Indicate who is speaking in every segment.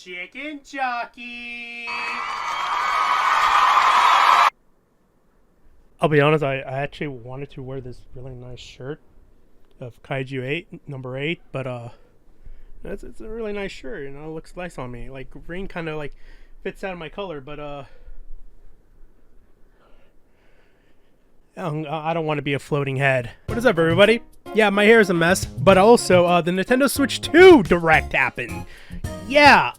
Speaker 1: Chicken Jockey. I'll be honest, I actually wanted to wear this really nice shirt of Kaiju 8, number 8, but it's a really nice shirt, you know, it looks nice on me. Like, green kind of like fits out of my color, but I don't want to be a floating head. What is up, everybody? Yeah, my hair is a mess, but also the Nintendo Switch 2 Direct happened. Yeah,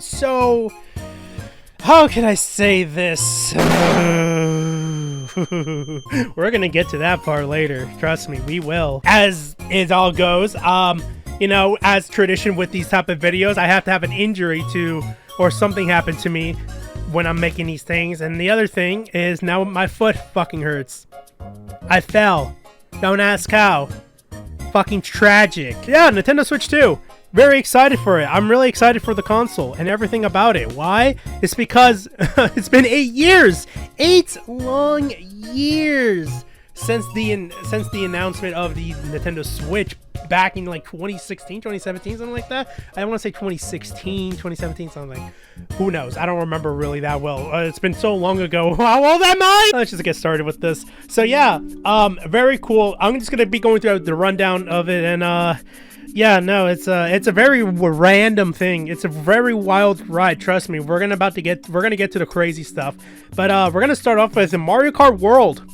Speaker 1: so how can I say this? We're gonna get to that part later. Trust me, we will. As it all goes, you know, as tradition with these type of videos, I have to have an injury to, or something happen to me when I'm making these things. And the other thing is now my foot fucking hurts. I fell. Don't ask how. Fucking tragic. Yeah, Nintendo Switch 2. Very excited for it. I'm really excited for the console and everything about it. Why? It's because it's been 8 years. 8 long years since the announcement of the Nintendo Switch back in like 2016, 2017, something like that. I want to say 2016, 2017, something like. Who knows? I don't remember really that well. It's been so long ago. How old am I? Let's just get started with this. So yeah, very cool. I'm just gonna be going through the rundown of it, and yeah, no, it's a very random thing. It's a very wild ride. Trust me. We're gonna get to the crazy stuff, but we're gonna start off with the Mario Kart World.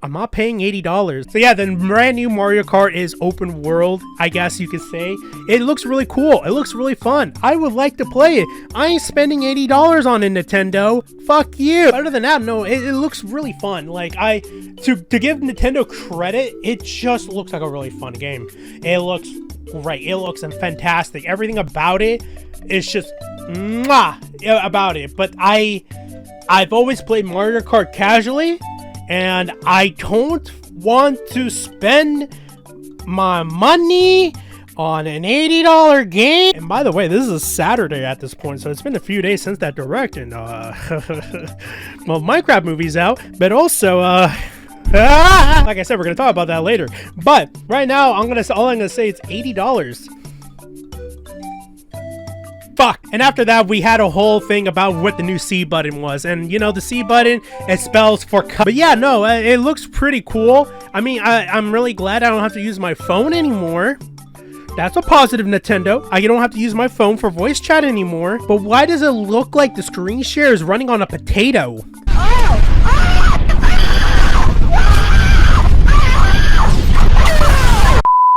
Speaker 1: I'm not paying $80. So yeah, the brand new Mario Kart is open world, I guess you could say. It looks really cool. It looks really fun. I would like to play it. I ain't spending $80 on a Nintendo. Fuck you. Other than that, no, it looks really fun. Like, to give Nintendo credit, it just looks like a really fun game. It looks great. It looks fantastic. Everything about it is just mwah about it. But I've always played Mario Kart casually, and I don't want to spend my money on an $80 game. And by the way, this is a Saturday at this point, so it's been a few days since that Direct, and well, Minecraft movie's out, but also like I said, we're gonna talk about that later. But right now, all I'm gonna say it's $80. Fuck. And after that, we had a whole thing about what the new C button was. And, you know, the C button, it spells for cut. But yeah, no, it looks pretty cool. I mean, I'm really glad I don't have to use my phone anymore. That's a positive, Nintendo. I don't have to use my phone for voice chat anymore. But why does it look like the screen share is running on a potato?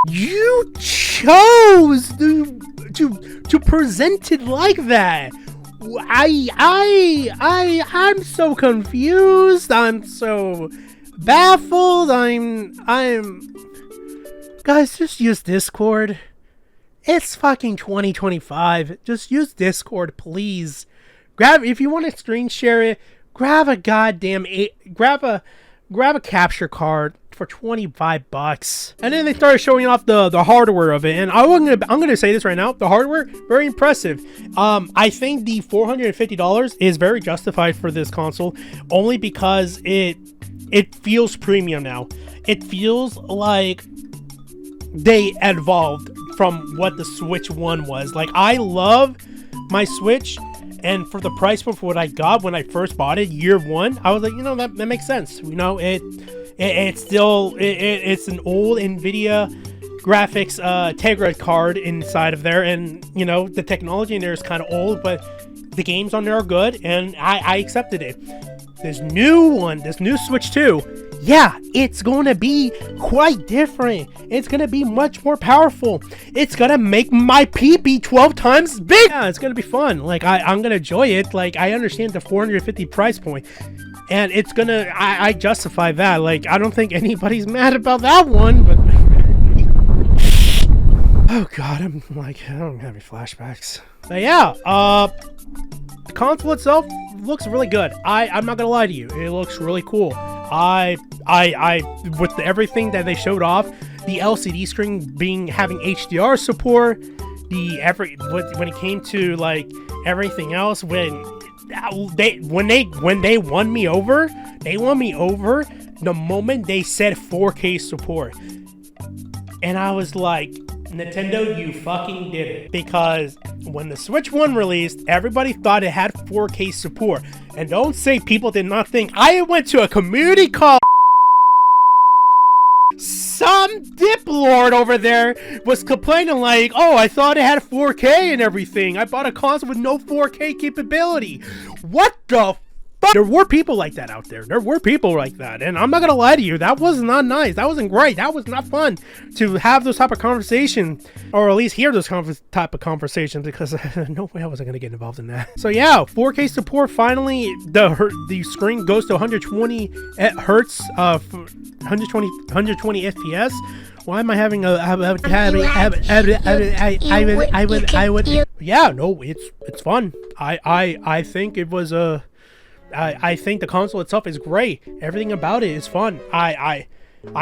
Speaker 1: You chose to present it like that. I'm so confused. I'm so baffled. Guys, just use Discord. It's fucking 2025. Just use Discord, please. If you want to screen share it, grab a capture card for $25, and then they started showing off the hardware of it. And I'm gonna say this right now, the hardware, very impressive. I think the $450 is very justified for this console, only because it feels premium now. It feels like they evolved from what the Switch 1 was. Like, I love my Switch, and for the price point for what I got when I first bought it, year one, I was like, you know, that makes sense. You know, it's still it's an old NVIDIA graphics Tegra card inside of there, and you know, the technology in there is kind of old, but the games on there are good, and I accepted it. This new Switch 2, yeah, it's going to be quite different. It's going to be much more powerful. It's going to make my pee-pee 12 times big. Yeah, it's going to be fun. Like, I'm going to enjoy it. Like, I understand the $450 price point, and it's going to, I justify that. Like, I don't think anybody's mad about that one, but oh God, I'm having flashbacks. But yeah, the console itself looks really good. I'm not gonna lie to you, it looks really cool. I with everything that they showed off, the LCD screen having HDR support, when it came to like everything else, when they won me over the moment they said 4K support, and I was like, Nintendo, you fucking did it. Because when the Switch 1 released, everybody thought it had 4K support. And don't say people did not think. I went to a community call. Some diplord over there was complaining like, oh, I thought it had 4K and everything. I bought a console with no 4K capability. What the fuck? There were people like that out there. There were people like that. And I'm not gonna lie to you, that was not nice. That wasn't great. That was not fun to have those type of conversations, or at least hear those type of conversations, because no way I wasn't gonna get involved in that. So yeah, 4K support finally. The screen goes to 120 hertz, 120 FPS. Why am I having a yeah, no, it's fun. I think it was a I think the console itself is great. Everything about it is fun. I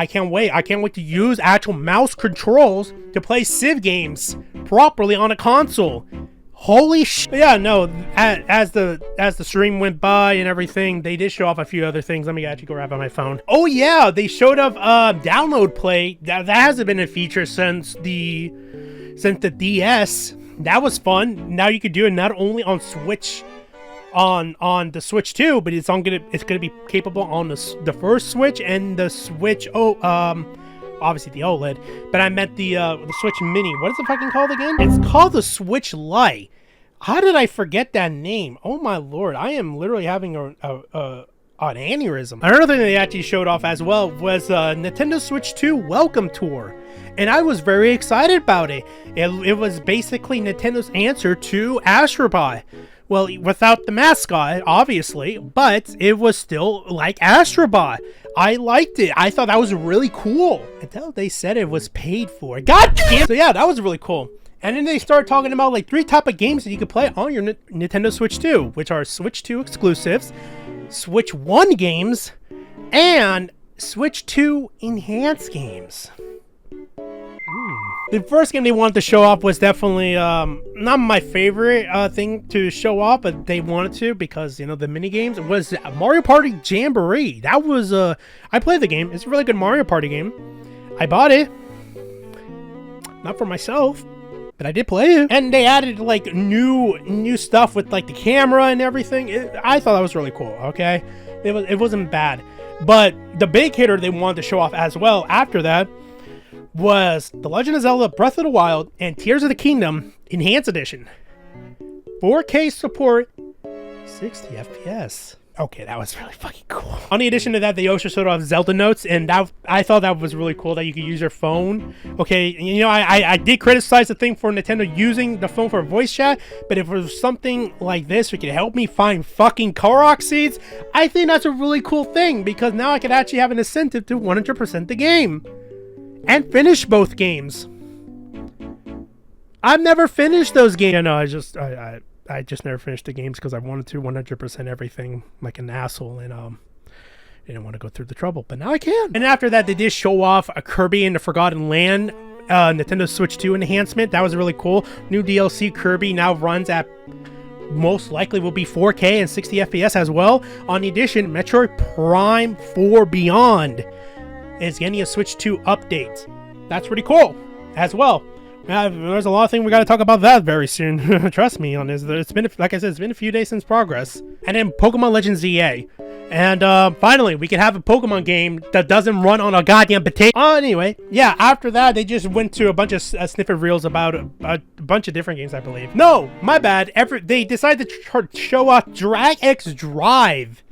Speaker 1: can't wait. I can't wait to use actual mouse controls to play Civ games properly on a console. Holy shit. Yeah, no, as the stream went by and everything, they did show off a few other things. Let me actually go grab on my phone. Oh yeah, they showed off download play. That hasn't been a feature since the DS. That was fun. Now you could do it not only on Switch, on the Switch 2, but it's gonna be capable on the first Switch and the Switch obviously the OLED, but I meant the Switch Mini. What is it fucking called again? It's called the Switch Lite. How did I forget that name? Oh my lord, I am literally having an aneurysm. Another thing they actually showed off as well was Nintendo Switch 2 Welcome Tour, and I was very excited about it. It was basically Nintendo's answer to Astro Bot. Well, without the mascot, obviously, but it was still like Astro Bot. I liked it. I thought that was really cool until they said it was paid for. God damn! So yeah, that was really cool. And then they started talking about like 3 type of games that you could play on your Nintendo Switch 2, which are Switch 2 exclusives, Switch 1 games, and Switch 2 enhanced games. The first game they wanted to show off was definitely not my favorite thing to show off, but they wanted to because, you know, the mini games was Mario Party Jamboree. That was I played the game. It's a really good Mario Party game. I bought it, not for myself, but I did play it. And they added like new stuff with like the camera and everything. I thought that was really cool. Okay, it wasn't bad, but the big hitter they wanted to show off as well after that was The Legend of Zelda Breath of the Wild and Tears of the Kingdom Enhanced Edition. 4K support, 60 FPS. Okay, that was really fucking cool. On the addition to that, they also showed off Zelda Notes, and I thought that was really cool that you could use your phone. Okay, you know, I did criticize the thing for Nintendo using the phone for voice chat, but if it was something like this, it could help me find fucking Korok seeds, I think that's a really cool thing, because now I could actually have an incentive to 100% the game. And finish both games. I've never finished those games. You know, I just never finished the games because I wanted to 100% everything like an asshole, and didn't want to go through the trouble. But now I can. And after that, they did show off a Kirby and the Forgotten Land Nintendo Switch 2 enhancement. That was really cool. New DLC Kirby now runs at most likely will be 4K and 60 FPS as well. On the addition, Metroid Prime 4 Beyond is getting a Switch 2 update. That's pretty cool as well. There's a lot of things we got to talk about that very soon. Trust me on this. It's been, like I said, it's been a few days since progress. And then Pokemon Legends EA. And finally, we can have a Pokemon game that doesn't run on a goddamn potato. Anyway, yeah, after that, they just went to a bunch of snippet reels about a bunch of different games, I believe. No, my bad. They decided to show off Drag X Drive.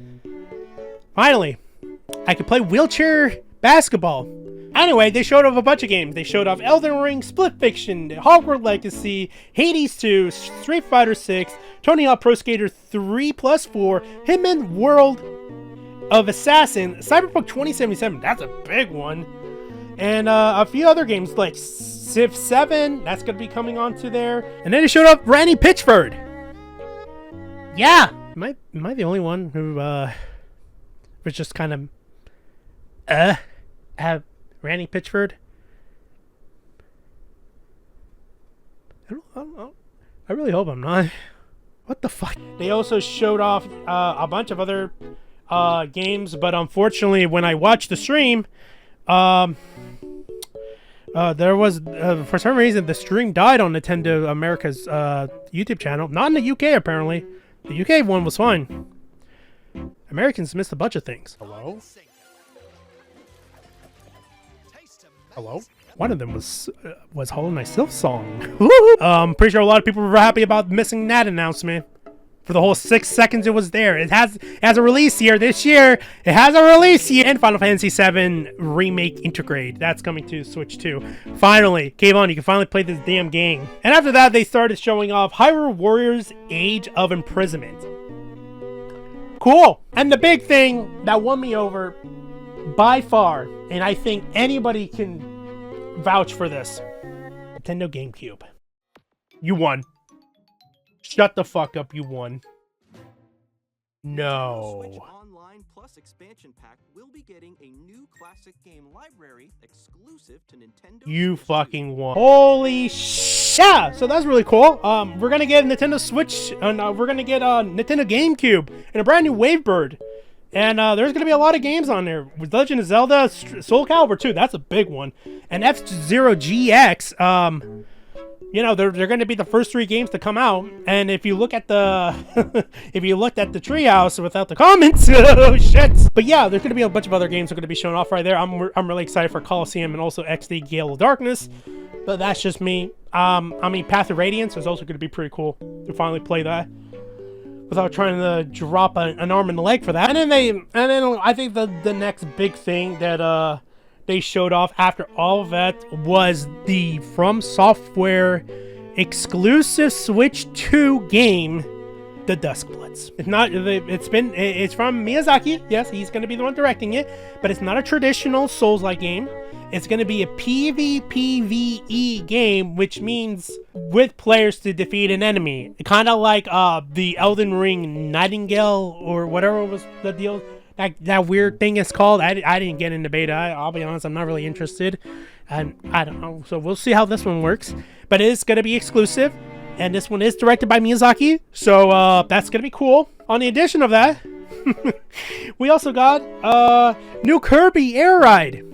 Speaker 1: Finally, I could play wheelchair basketball. Anyway, they showed off a bunch of games. They showed off Elden Ring, Split Fiction, Hogwarts Legacy, Hades 2, Street Fighter 6, Tony Hawk Pro Skater 3+4, Hitman World of Assassin, Cyberpunk 2077, that's a big one, and a few other games like Civ 7, that's going to be coming onto there. And then they showed off Randy Pitchford. Yeah! Am I the only one who was just kind of have Randy Pitchford? I really hope I'm not. What the fuck? They also showed off a bunch of other games, but unfortunately when I watched the stream, There was, for some reason, the stream died on Nintendo America's YouTube channel. Not in the UK, apparently. The UK one was fine. Americans missed a bunch of things. Hello? Hello? One of them was Hollow Knight Silksong. Pretty sure a lot of people were happy about missing that announcement. For the whole 6 seconds it was there. It has a release year this year. It has a release year. And Final Fantasy VII Remake Intergrade. That's coming to Switch 2. Finally, Kayvon, you can finally play this damn game. And after that, they started showing off Hyrule Warriors Age of Imprisonment. Cool. And the big thing that won me over by far, and I think anybody can vouch for this, Nintendo GameCube. You won. Shut the fuck up, you won. No.
Speaker 2: Switch Online Plus expansion pack will be getting a new classic game library exclusive to Nintendo.
Speaker 1: You fucking won. Holy shit! Yeah, so that's really cool. We're gonna get Nintendo Switch, and we're gonna get Nintendo GameCube and a brand new Wavebird. And there's gonna be a lot of games on there. With Legend of Zelda, Soul Calibur 2, that's a big one. And F-Zero GX, you know, they're going to be the first 3 games to come out, and if you look at the if you looked at the treehouse without the comments, oh shit! But yeah, there's going to be a bunch of other games that are going to be shown off right there. I'm really excited for Coliseum and also XD Gale of Darkness, but that's just me. I mean, Path of Radiance is also going to be pretty cool to finally play that without trying to drop an arm and a leg for that. And then I think the next big thing that they showed off after all of that was the From Software exclusive Switch 2 game, The Duskbloods. It's from Miyazaki. Yes, he's going to be the one directing it, but it's not a traditional Souls-like game. It's going to be a PvPvE game, which means with players to defeat an enemy. Kind of like the Elden Ring Nightingale or whatever was the deal. That weird thing is called. I didn't get into beta. I'll be honest, I'm not really interested. And I don't know. So we'll see how this one works. But it is going to be exclusive. And this one is directed by Miyazaki. So that's going to be cool. On the addition of that, we also got new Kirby Air Ride.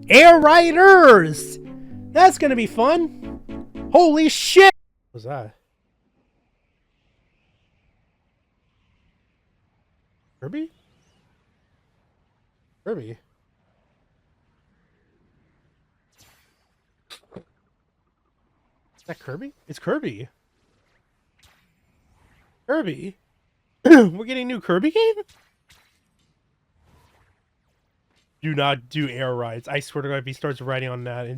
Speaker 1: Air Riders! That's going to be fun. Holy shit! What was that? Kirby? Kirby? Is that Kirby? It's Kirby. Kirby? We're getting a new Kirby game? Do not do air rides. I swear to God, if he starts riding on that,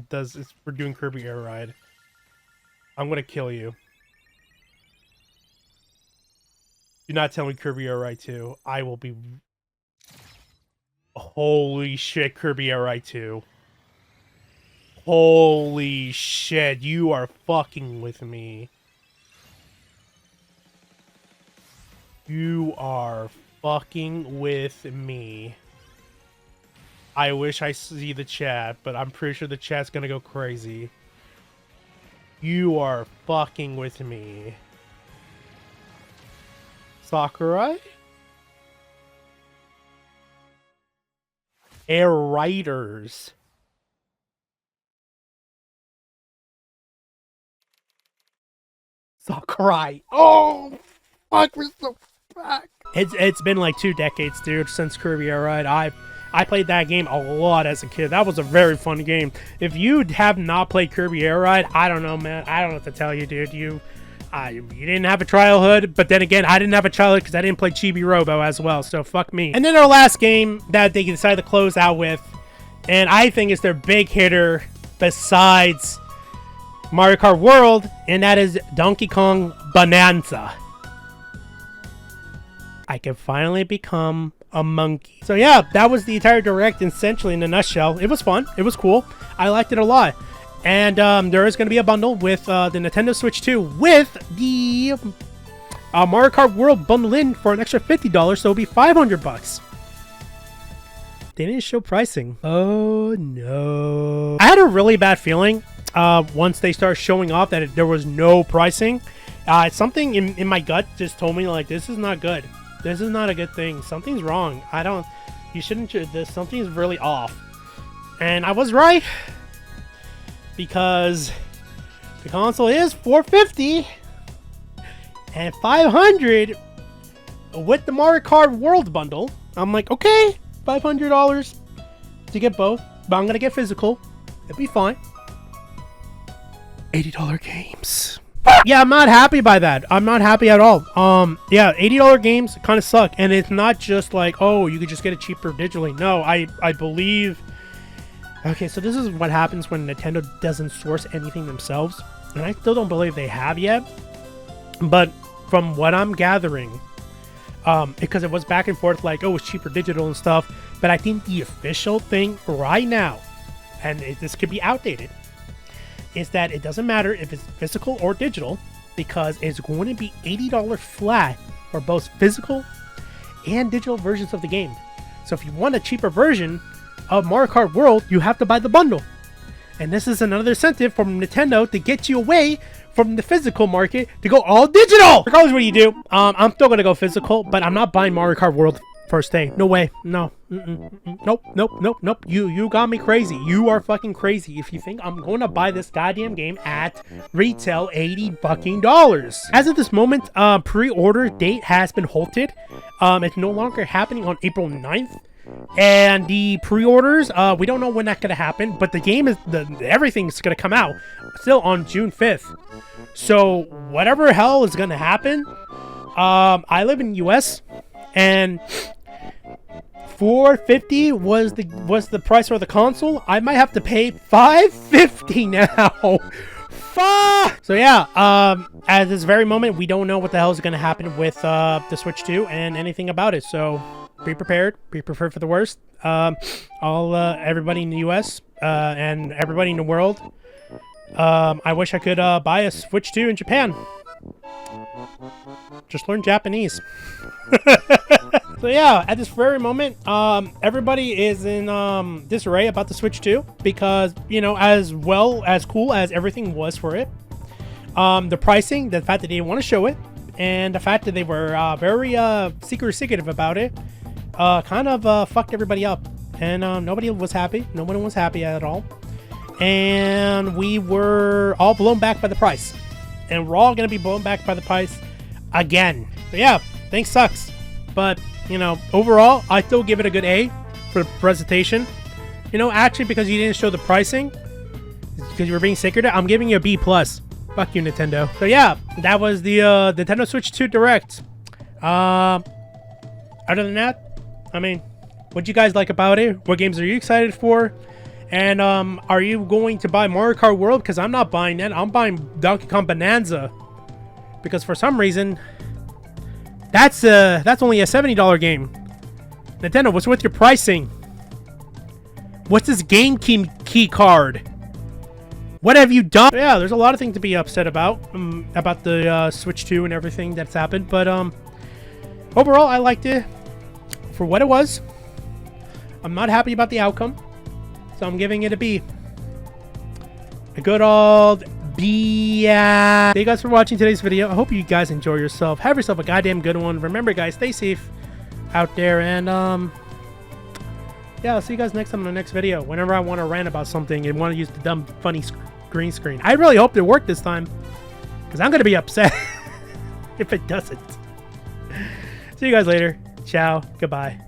Speaker 1: we're doing Kirby Air Ride. I'm gonna kill you. Do not tell me Kirby Air Ride 2. I will be... Holy shit, Kirby Air Ride 2. Holy shit, you are fucking with me. You are fucking with me. I wish I see the chat, but I'm pretty sure the chat's gonna go crazy. You are fucking with me. Sakurai? Air Riders. Sakurai. Oh, fuck, we're so back. It's been like 2 decades, dude, since Kirby Air Ride. I played that game a lot as a kid. That was a very fun game. If you have not played Kirby Air Ride, I don't know, man. I don't know what to tell you, dude. You didn't have a childhood, but then again, I didn't have a childhood because I didn't play Chibi Robo as well, so fuck me. And then our last game that they decided to close out with, and I think is their big hitter besides Mario Kart World, and that is Donkey Kong Bonanza. I can finally become a monkey. So yeah, that was the entire Direct essentially in a nutshell. It was fun. It was cool. I liked it a lot. And there is going to be a bundle with the Nintendo Switch 2 with the Mario Kart World bundle in for an extra $50, so it'll be $500. They didn't show pricing. Oh no. I had a really bad feeling once they started showing off that there was no pricing. Something in my gut just told me, like, this is not good. This is not a good thing. Something's wrong. You shouldn't do this. Something's really off. And I was right. because the console is $450 and $500 with the Mario Kart World bundle. I'm like, okay, $500 to get both, but I'm gonna get physical. It'll be fine. $80 games. Yeah, I'm not happy by that. I'm not happy at all. Yeah, $80 games kind of suck, and it's not just like, oh, you could just get it cheaper digitally. No, I believe. Okay, so this is what happens when Nintendo doesn't source anything themselves, and I still don't believe they have yet. But from what I'm gathering, because it was back and forth like, oh, it's cheaper digital and stuff, but I think the official thing right now, and this could be outdated, is that it doesn't matter if it's physical or digital, because it's going to be $80 flat for both physical and digital versions of the game. So if you want a cheaper version of Mario Kart World, you have to buy the bundle. And this is another incentive from Nintendo to get you away from the physical market to go all digital. Regardless of what you do, I'm still gonna go physical, but I'm not buying Mario Kart World first day. No way. No. Nope. You got me crazy. You are fucking crazy if you think I'm going to buy this goddamn game at retail $80 fucking. As of this moment, pre-order date has been halted. It's no longer happening on April 9th. And the pre-orders, we don't know when that's gonna happen, but the game is everything's gonna come out still on June 5th. So whatever hell is gonna happen, I live in the US, and $450 was the price for the console. I might have to pay $550 now. Fuck! So yeah, at this very moment, we don't know what the hell is gonna happen with the Switch 2 and anything about it. So be prepared. Be prepared for the worst. Everybody in the U.S. And everybody in the world. I wish I could buy a Switch 2 in Japan. Just learn Japanese. So yeah, at this very moment, everybody is in disarray about the Switch 2 because, you know, as cool as everything was for it, the pricing, the fact that they didn't want to show it, and the fact that they were very secretive about it, kind of fucked everybody up, and nobody was happy. No one was happy at all, and we were all blown back by the price, and we're all gonna be blown back by the price again. So yeah, things sucks, but you know, overall, I still give it a good A for the presentation. You know, actually, because you didn't show the pricing, because you were being secretive, I'm giving you a B+. Fuck you, Nintendo. So yeah, that was the Nintendo Switch 2 Direct. Other than that, I mean, what'd you guys like about it? What games are you excited for? And are you going to buy Mario Kart World? Because I'm not buying that. I'm buying Donkey Kong Bonanza. Because for some reason, that's only a $70 game. Nintendo, what's with your pricing? What's this game key card? What have you done? Yeah, there's a lot of things to be upset about the Switch 2 and everything that's happened. But overall, I liked it for what it was. I'm not happy about the outcome, so I'm giving it a B. A good old B. Thank you guys for watching today's video. I hope you guys enjoy yourself. Have yourself a goddamn good one. Remember, guys, stay safe out there, and yeah, I'll see you guys next time in the next video. Whenever I want to rant about something and want to use the dumb, funny green screen. I really hope it worked this time, because I'm going to be upset if it doesn't. See you guys later. Ciao. Goodbye.